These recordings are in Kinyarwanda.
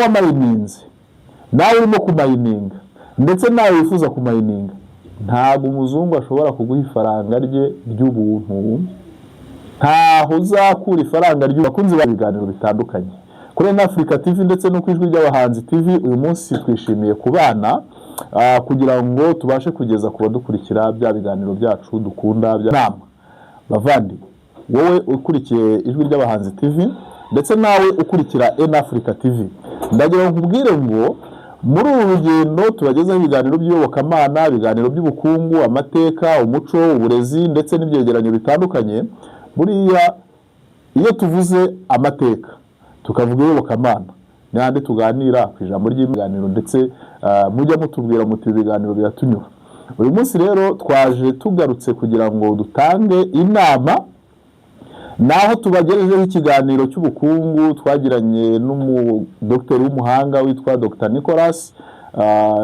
wamayininze, nawe urimo kumayininga, ndetse nawe wifuza kumayininga, ntabwo umuzungu ashobora kuguha ifaranga rye ry'ubuntu. Ntaho uzakura ifaranga ry'abakunzi b'ibiganiro bitandukanye kuri Africa TV ndetse no kwijwi ry'abahanzi TV. Uyu munsi twishimiye kubana kugira ngo tubashe kugeza ku badukurikira bya biganiro byacu dukunda bya nama. Bavandi, wowe ukurikiye ijwi ry'abahanzi TV ndetse nawe ukurikira Africa TV, ndagira ngo nkubwire ngo muri uru rugendo tubagezaho ibiganiro by'iyobokamana, ibiganiro by'ubukungu, amateka, umuco, uburezi ndetse n'ibyegeranyo bitandukanye. Buriya iyo tuvuze amateka tukavuga iyobokamana, n'ahandi tuganira ku ijambo ry'ibiganiro ndetse mujya mutubwira muti ibiganiro biratunyura. Uyu munsi rero twaje tugarutse kugira ngo dutange inama, naho tubagejejeho ikiganiro cy'ubukungu twagiranye n'umudokiteri w'umuhanga witwa Dr. Nicolas.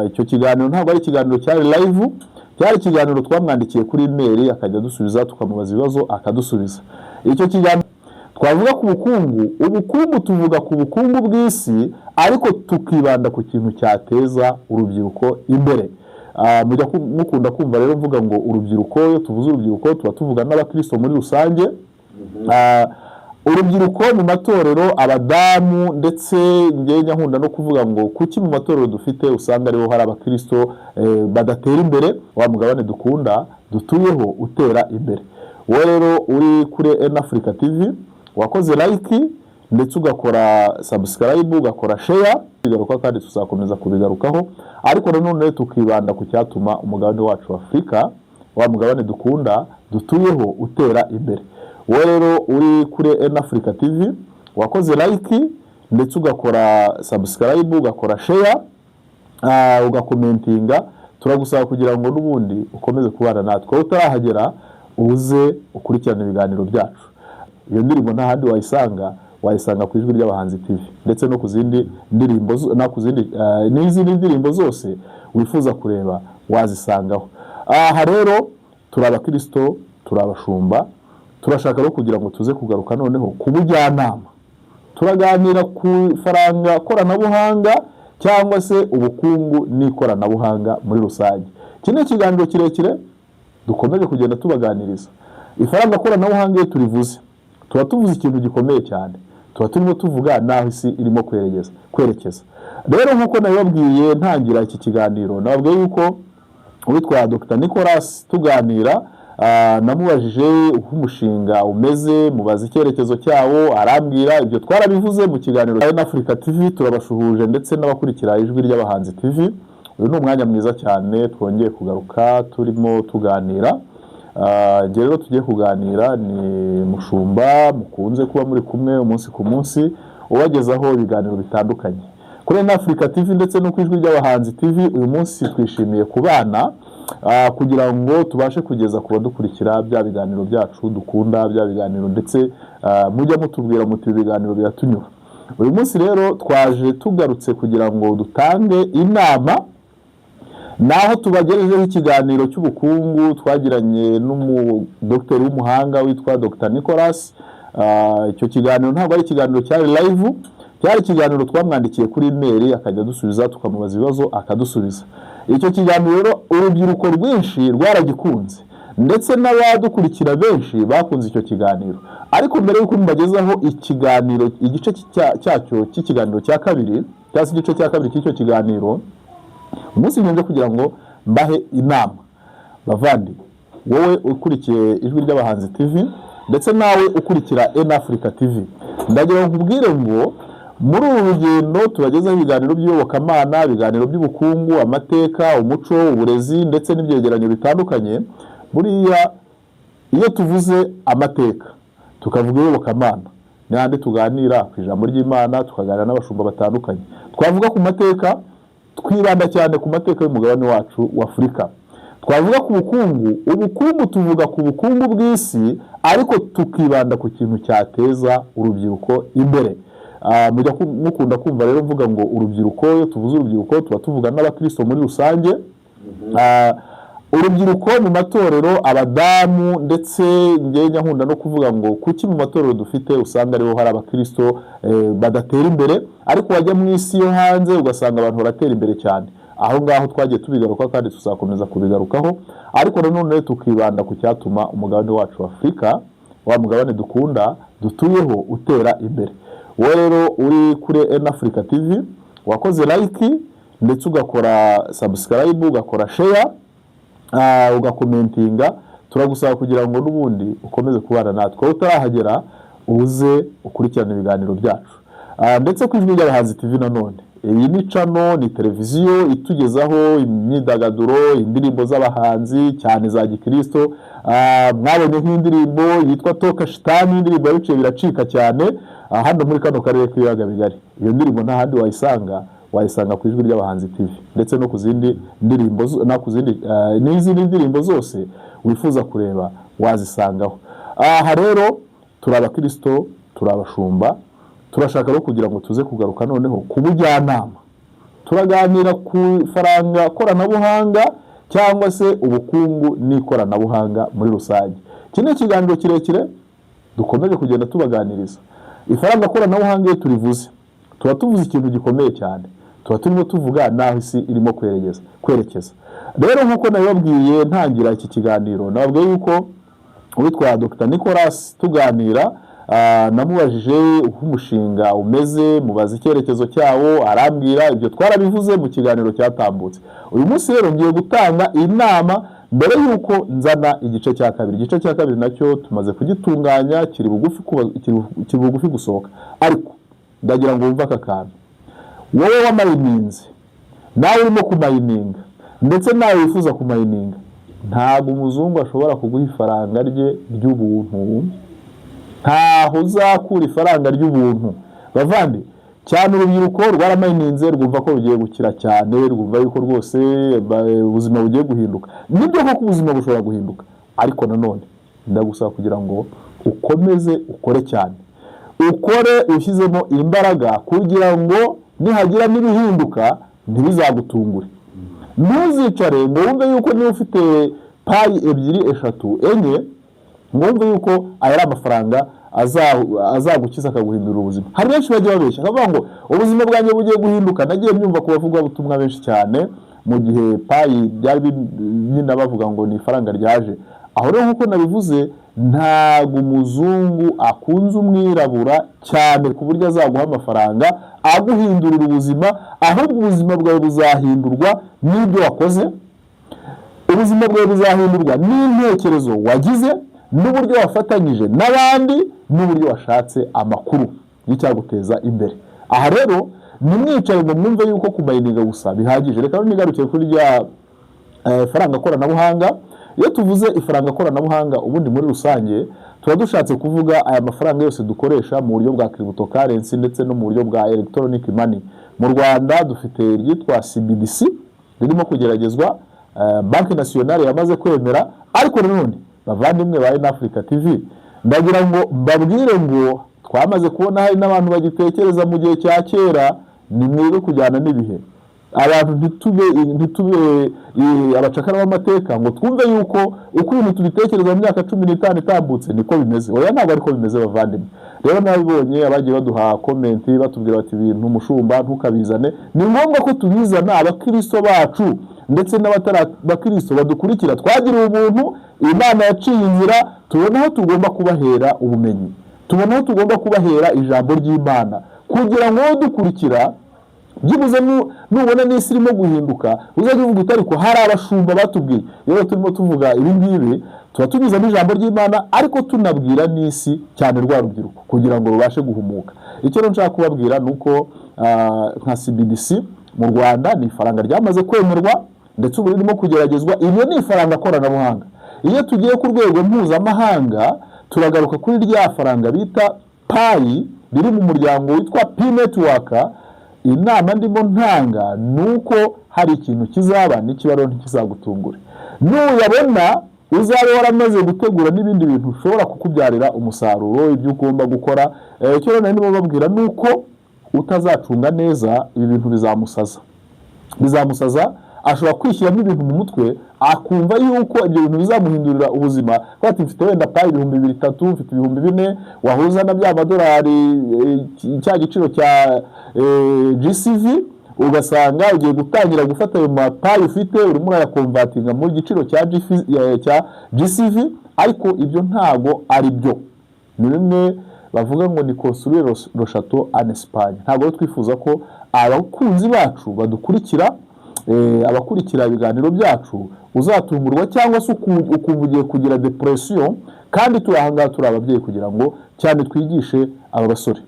Icyo kiganiro ntabwo ari ikiganiro cyari live, cyari ikiganiro twamwandikiye kuri email akajya dusubiza, tukamubaza ibibazo akadusubiza. Icyo kiganiro twavuga ku bukungu, ubukungu tuvuga ku bukungu bw'isi, ariko tukibanda ku kintu cyateza urubyiruko imbere. Mujya mukunda kumva rero mvuga ngo urubyiruko, iyo tuvuze urubyiruko tuba tuvuga n'abakristo muri rusange. Urubyiruko mu matorero, abadamu, ndetse ngenya nkunda no kuvuga ngo kuki mu matorero dufite usanga ariho hari abakristo badatera imbere, wa mugabane dukunda dutuyeho utera imbere. Wowe rero uri kuri Africa TV wakoze like ndetse ugakora subscribe, ugakora share, bigaruka kandi tuzakomeza kubigarukaho, ariko nanone tukibanda ku cyatuma umugabane wacu wa Afrika, wa mugabane dukunda dutuyeho utera imbere. Wowe rero uri kuri Africa TV wakoze like ndetse ugakora subscribe, ugakora share, ugakomentinga, turagusaba kugira ngo n'ubundi ukomeze kubana natwe. Utarahagera uze ukurikirana ibiganiro byacu. Iyo ndirimbo nta handi wayisanga ku ijwi ry'abahanzi TV ndetse no ku zindi ndirimbo n'izindi ndirimbo zose wifuza kureba wazisangaho. Aha rero turi abakristo, turi abashumba, turashaka no kugira ngo tuze kugaruka noneho ku bujyanama. Turaganira ku faranga koranabuhanga cyangwa se ubukungu n'ikoranabuhanga muri rusange. Iki ni ikiganiro kirekire dukomeje kugenda tubaganiriza. Ifaranga koranabuhanga iyo turivuze tuba tuvuze ikintu gikomeye cyane, tuba turimo tuvuga naho isi irimo kwerekeza. Rero nk'uko nabibabwiye ntangira iki kiganiro, nababwiye yuko witwa Dr. Nicolas tuganira, namubajije uko umushinga umeze, mubaza icyerekezo cyawo, arambwira ibyo twarabivuze mu kiganiro cya Africa TV. Turabashuhuje ndetse n'abakurikira ijwi ry'abahanzi TV. Uyu ni umwanya mwiza cyane twongeye kugaruka turimo tuganira. Rero tugiye kuganira ni mushumba mukunze kuba muri kumwe umunsi ku munsi ubagezaho ibiganiro bitandukanye kuri Africa TV ndetse no kwijwi ry'abahanzi TV. Uyu munsi twishimiye kubana kugira ngo tubashe kugeza ku badukurikira bya biganiro byacu dukunda bya biganiro ndetse mujya mutubwira muti ibiganiro biratunyura. Uyu munsi rero twaje tugarutse kugira ngo dutange inama, naho tubagejejeho ikiganiro cy'ubukungu twagiranye n'umudokiteri w'umuhanga witwa Dr. Nicolas. Icyo kiganiro ntabwo ari ikiganiro cyari live, cyari ikiganiro twamwandikiye kuri email akajya dusubiza, tukamubaza ibibazo akadusubiza. Icyo kiganiro rero urubyiruko rwinshi rwaragikunze ndetse n'abadukurikira benshi bakunze icyo kiganiro. Ariko mbere y'uko mbagezaho ikiganiro, igice cyacyo cy'ikiganiro cya kabiri, cyangwa igice cya kabiri cy'icyo kiganiro, umunsi nje kugira ngo mbahe inama. Bavandi, wowe ukurikiye ijwi ry'abahanzi TV ndetse nawe ukurikira Africa TV, ndagira ngo nkubwire ngo muri uru rugendo tubagezaho ibiganiro by'iyobokamana, ibiganiro by'ubukungu, amateka, umuco, uburezi ndetse n'ibyegeranyo bitandukanye. Buriya iyo tuvuze amateka tukavuga iyobokamana, n'ahandi tuganira ku ijambo ry'Imana, tukaganira n'abashumba batandukanye. Twavuga ku mateka, twibanda cyane ku mateka y'umugabane wacu wa Afrika. Twavuga ku bukungu, ubukungu tuvuga ku bukungu bw'isi, ariko tukibanda ku kintu cyateza urubyiruko imbere. Mujya mukunda kumva rero mvuga ngo urubyiruko, iyo tuvuze urubyiruko tuba tuvuga n'abakristo muri rusange. urubyiruko mu matorero, abadamu, ndetse ngewe nkunda no kuvuga ngo kuki mu matorero dufite usanga ariho hari abakristo badatera imbere, ariko wajya mu isi yo hanze ugasanga abantu baratera imbere cyane. Aho ngaho twagiye tubigaruka kandi tuzakomeza kubigarukaho, ariko nanone tukibanda ku cyatuma umugabane wacu wa Afurika, wa mugabane dukunda dutuyeho, utera imbere. Wowe rero uri kuri Africa TV wakoze like ndetse ugakora subscribe, ugakora share, ugakomentinga, turagusaba kugira ngo n'ubundi ukomeze kubana natwe. Utarahagera uze ukurikirana ibiganiro byacu, ndetse ku Ijwi ry'Abahanzi TV nanone. Iyi ni channel, ni televiziyo itugezaho imyidagaduro, indirimbo z'abahanzi cyane za gikristo. Mwabonye nk'indirimbo yitwa Toka Shitani, indirimbo yaciye biracika cyane hano muri kano karere k'ibiyaga bigari. Iyo ndirimbo nta handi wayisanga ku Ijwi ry'Abahanzi TV, ndetse no ku zindi ndirimbo n'izindi ndirimbo zose wifuza kureba wazisangaho. Aha rero turi abakristo, turi abashumba, turashaka no kugira ngo tuze kugaruka noneho ku bujyanama. Turaganira ku faranga koranabuhanga cyangwa se ubukungu n'ikoranabuhanga muri rusange. Kino kiganiro kirekire dukomeje kugenda tubaganiriza. Ifaranga koranabuhanga iyo turivuze, tuba tuvuze ikintu gikomeye cyane, tuba turimo tuvuga naho isi irimo kwerekeza. Rero nk'uko nabibabwiye ntangira iki kiganiro, nababwiye yuko uwitwa Dr. Nicolas tuganira, namubajije uko umushinga umeze, mubaza icyerekezo cyawo, arambwira ibyo twarabivuze mu kiganiro cyatambutse. Uyu munsi rero ngiye gutanga inama mbere yuko nzana igice cya kabiri. Igice cya kabiri nacyo tumaze kugitunganya, kiri bugufi gusohoka, ariko ndagira ngo wumve aka kantu. Wowe wamayininze, nawe urimo kumayininga, ndetse nawe wifuza kumayininga, ntabwo umuzungu ashobora kuguha ifaranga rye ry'ubuntu. Ntaho uzakura ifaranga ry'ubuntu bavandi. Cyane urubyiruko rwaramayininze, rwumva ko rugiye gukira cyane, rwumva yuko rwose ubuzima bugiye guhinduka. Nibyo koko ubuzima bushobora guhinduka, ariko nanone ndagusaba kugira ngo ukomeze ukore cyane, ukore ushyizemo imbaraga kugira ngo nihagira n'ibihinduka ntibizagutungure. Ntuzicare ngo wumve yuko niba ufite payi 2, 3, 4 ngo wumve yuko aya ari amafaranga azagukiza akaguhindura ubuzima. Hari benshi bajya babeshya akavuga ngo ubuzima bwanjye bugiye guhinduka. Nagiye myumva ku bavuga ubutumwa benshi cyane mu gihe payi byari nyina bavuga ngo ni ifaranga ryaje. Aho rero nk'uko nabivuze, ntago umuzungu akunze umwirabura cyane ku buryo azaguha amafaranga aguhindurira ubuzima, ahubwo ubuzima bwawe buzahindurwa n'ibyo wakoze, ubuzima bwawe buzahindurwa n'intekerezo wagize, n'uburyo wafatanyije n'abandi, n'uburyo washatse amakuru y'icyaguteza imbere. Aha rero nimwicare ngo mwumve yuko kumayininga gusa bihagije. Reka nigarukiye kuri rya faranga koranabuhanga. Iyo tuvuze ifaranga koranabuhanga ubundi muri rusange tuba dushatse kuvuga aya mafaranga yose dukoresha mu buryo bwa cryptocurrency ndetse no mu buryo bwa electronic money. Mu Rwanda dufite ryitwa CBDC ririmo kugeragezwa, Banki Nationale yamaze kwemera, ariko nanone bavandimwe ba Africa TV ndagira ngo mbabwire ngo twamaze kubona hari n'abantu bagitekereza mu gihe cya kera. Ni mwige kujyana n'ibihe. Abantu ntitube abacakara b'amateka ngo twumve yuko uko ibintu tubitekereza mu myaka 15 itambutse niko bimeze. Oya, ntabwo ariko bimeze bavandimwe. Rero nabibonye abagiye baduha comment batubwira bati ibintu umushumba ntukabizane. Ni ngombwa ko tubizana abakristo bacu ndetse n'abatarabakristo badukurikira. Twagira ubuntu, Imana yaciye inzira, tubona aho tugomba kubahera ubumenyi, tubona aho tugomba kubahera ijambo ry'Imana, kugira ngo dukurikira byibuze nubona n'isi irimo guhinduka uzajya uvuga utari ko hari abashumba batubwiye. Rero turimo tuvuga ibi ngibi, tuba tugize n'ijambo ry'Imana, ariko tunabwira n'isi cyane rwa rubyiruko kugira ngo rubashe guhumuka. Icyo rero nshaka kubabwira nuko nka CBDC mu Rwanda ni ifaranga ryamaze kwemerwa ndetse ubu ririmo kugeragezwa. Iyo ni ifaranga koranabuhanga. Iyo tugiye ku rwego mpuzamahanga turagaruka kuri rya faranga bita payi riri mu muryango witwa P-Network. Inama ndimo ntanga nuko hari ikintu kizaba n'ikibaro ntikizagutungure. Nuyabona uzabe waramaze gutegura n'ibindi bintu ushobora kukubyarira umusaruro ibyo ugomba gukora. Icyo rero ndimo babwira nuko utazacunga neza ibi bintu bizamusaza. Ashobora kwishyiramo ibintu mu mutwe akumva yuko ibyo bintu bizamuhindurira ubuzima, ko ati mfite wenda payi 2,000 mfite 4,000 wahuza na bya madolari cya giciro cya GCV, ugasanga ugiye gutangira gufata ayo mapayi ufite urimo urayakonvatinga mu giciro cya GCV, ariko ibyo ntago ari byo. Ni bimwe bavuga ngo ni construire le château en Espagne. Ntago twifuza ko abakunzi bacu badukurikira, abakurikira ibiganiro byacu uzatungurwa cyangwa se ukumva ugiye kugira depression, kandi turahanga turi ababyeyi kugira ngo cyane twigishe aba basore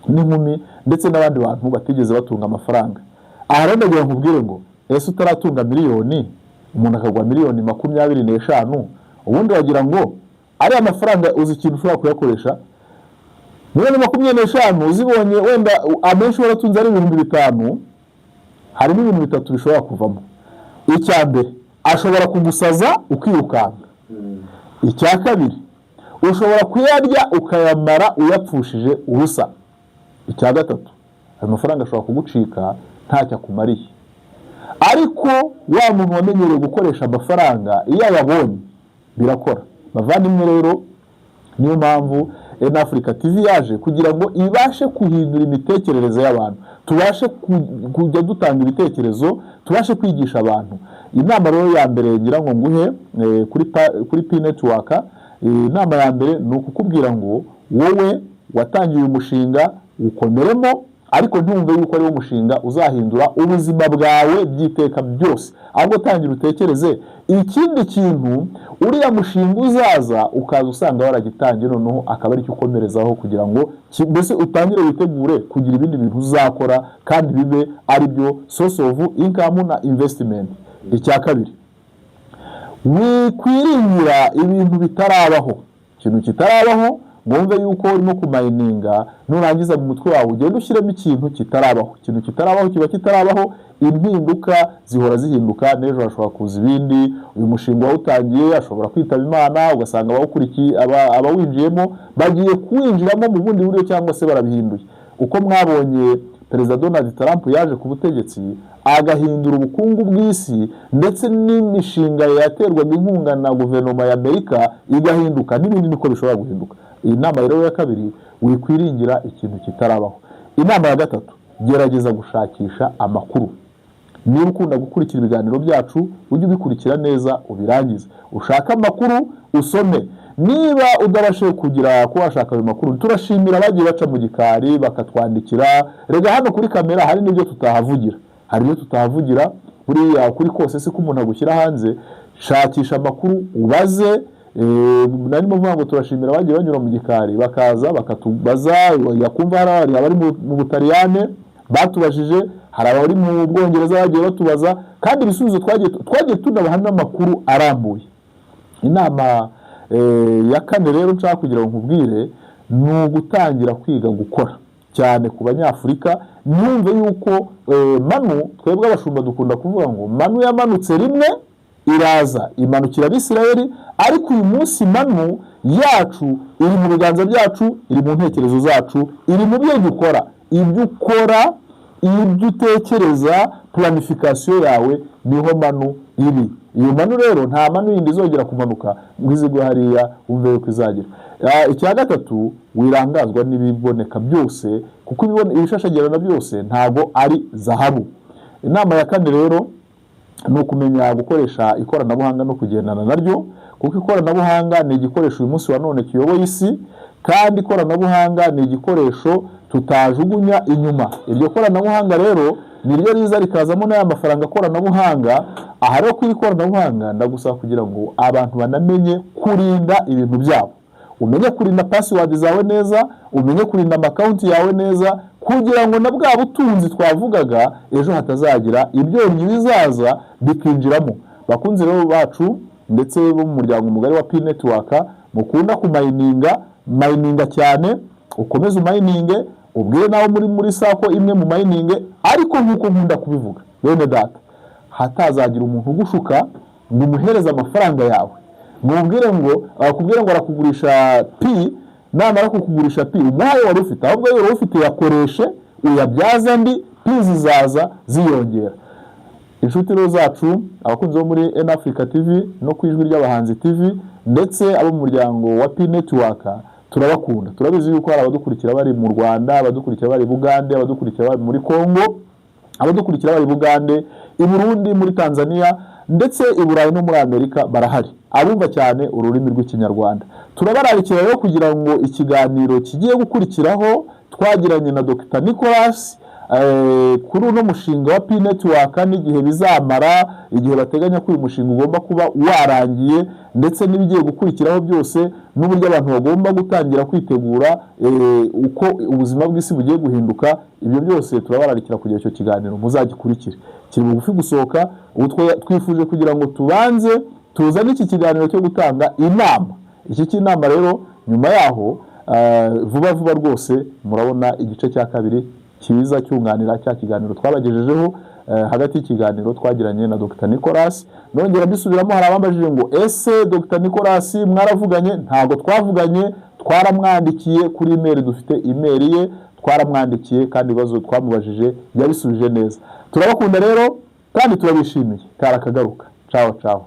n'inkumi ndetse n'abandi bantu batigeze batunga amafaranga. Aha rero ndagira nkubwire ngo ese utaratunga miliyoni, umuntu akagwa miliyoni 25, ubundi wagira ngo ari amafaranga uzi ikintu ushobora kuyakoresha? Miliyoni 25 uzibonye wenda amenshi waratunze ari 5,000, harimo ibintu bitatu bishobora kuvamo. Icya mbere, ashobora kugusaza ukirukanga. Icya kabiri, ushobora kuyarya ukayamara uyapfushije ubusa. Icya gatatu, ayo mafaranga ashobora kugucika ntacyo akumariye. Ariko wa muntu wamenyereye gukoresha amafaranga iyo yabonye birakora. Bavandimwe rero, niyo mpamvu Africa TV yaje kugira ngo ibashe kuhindura imitekerereze y'abantu, tubashe kujya dutanga ibitekerezo, tubashe kwigisha abantu. Inama rero ya mbere ngira ngo nguhe kuri P Network, inama ya mbere ni ukukubwira ngo wowe watangiye umushinga ukomeremo, ariko ntumve yuko ari umushinga uzahindura ubuzima bwawe byiteka byose, ahubwo tangira utekereze ikindi kintu uriya mushinga uzaza ukaza usanga waragitangiye, noneho akaba ari cyo ukomerezaho kugira ngo mbese utangire witegure kugira ibindi bintu uzakora kandi bibe ari byo source of income na investment. Icya kabiri, wikwiringira ibintu bitarabaho. Ikintu kitarabaho ngombe yuko urimo kumayininga, nurangiza mu mutwe wawe ugenda ushyiremo ikintu kitarabaho. Ikintu kitarabaho kiba kitarabaho, impinduka zihora zihinduka, n'ejo hashobora kuza ibindi. Uyu mushinga wawutangiye ashobora kwitaba Imana, ugasanga abawukurikiye abawinjiyemo bagiye kuwinjiramo mu bundi buryo cyangwa se barabihinduye. Uko mwabonye Perezida Donald Trump yaje ku butegetsi agahindura ubukungu bw'isi, ndetse n'imishinga yaterwaga inkunga na guverinoma ya Amerika igahinduka, n'ibindi niko bishobora guhinduka. Iyi nama rero ya kabiri, wikwiringira ikintu kitarabaho. Inama ya gatatu, gerageza gushakisha amakuru. Niba ukunda gukurikira ibiganiro byacu, ujye ubikurikira neza ubirangize, ushaka amakuru usome. Niba udabashe kugira ko washaka ayo makuru, turashimira abagiye baca mu gikari bakatwandikira. Rega hano kuri kamera hari n'ibyo tutahavugira, hari ibyo tutahavugira buriya kuri kose si ko umuntu agushyira hanze. Shakisha amakuru ubaze. Narimo mvuga ngo turashimira abagiye banyura mu gikari bakaza bakatubaza, yakumva hari abari mu Butaliyane batubajije, hari abari mu Bwongereza bagiye batubaza, kandi ibisubizo twagiye tunabaha n'amakuru arambuye. Inama ya kane rero nshaka kugira ngo nkubwire ni ugutangira kwiga gukora cyane ku Banyafurika. Numve yuko manu, twebwe abashumba dukunda kuvuga ngo manu yamanutse rimwe iraza imanukira Abisirayeli, ariko uyu munsi manu yacu iri mu biganza byacu, iri mu ntekerezo zacu, iri mu byo dukora. Ibyo ukora, ibyo utekereza, planification yawe niho manu iri. Iyo manu rero nta manu yindi izongera kumanuka ngizigwe hariya umve yuko izagira. Icya gatatu, wirangazwa n'ibiboneka byose, kuko ibishashagirana byose ntago ari zahabu. Inama ya kane rero ni ukumenya gukoresha ikoranabuhanga no kugendana naryo, kuko ikoranabuhanga ni igikoresho uyu munsi wa none kiyoboye isi, kandi ikoranabuhanga ni igikoresho tutajugunya inyuma. Iryo koranabuhanga rero niryo riza rikazamo n'aya mafaranga koranabuhanga. Aha rero kuri ikoranabuhanga ndagusaba kugira ngo abantu banamenye kurinda ibintu byabo, umenye kurinda password zawe neza, umenye kurinda account yawe neza, kugira ngo na bwa butunzi twavugaga ejo hatazagira ibyonyi bizaza bikinjiramo. Bakunze rero bacu ndetse bo mu muryango mugari wa P Network, mukunda kumayininga cyane, ukomeze umayininge, ubwire nawe muri sako imwe mu mayininge. Ariko nkuko nkunda kubivuga bene data, hatazagira umuntu ugushuka ngo umuhereze amafaranga yawe, mubwire ngo akubwire ngo arakugurisha P, namara kukugurisha P umuhaye wari ufite, ahubwo yari ufite yakoreshe uyabyaza ndi P zizaza ziyongera. inshuti rero zacu abakunzi bo muri N-Africa TV no ku Ijwi ry'Abahanzi TV ndetse abo mu muryango wa P Network turabakunda. Turabizi yuko hari abadukurikira bari mu Rwanda, abadukurikira bari Bugande, abadukurikira bari muri Kongo, abadukurikira bari Bugande, i Burundi, muri Tanzania ndetse i Burayi no muri Amerika barahari abumva cyane ururimi rw'Ikinyarwanda. Turabararikira rero kugira ngo ikiganiro kigiye gukurikiraho twagiranye na Dr. Nicolas kuri uno mushinga wa P Network n'igihe bizamara, igihe bateganya ko uyu mushinga ugomba kuba warangiye ndetse n'ibigiye gukurikiraho byose, n'uburyo abantu bagomba gutangira kwitegura uko ubuzima bw'isi bugiye guhinduka. Ibyo byose turabararikira kugira icyo kiganiro muzagikurikire. Kiri bugufi gusohoka, twifuje kugira ngo tubanze tuzane iki kiganiro cyo gutanga inama. Iki cy'inama rero nyuma yaho vuba rwose murabona igice cya kabiri kiza cyunganira cya kiganiro twabagejejeho hagati y'ikiganiro twagiranye na Dr. Nicolas. Nongera bisubiramo, hari abambajije ngo ese Dr. Nicolas mwaravuganye? Ntago twavuganye, twaramwandikiye kuri email, dufite email ye, twaramwandikiye kandi ibibazo twamubajije yabisubije neza. Turabakunda rero kandi turabishimiye. Karakagaruka. Ciao ciao.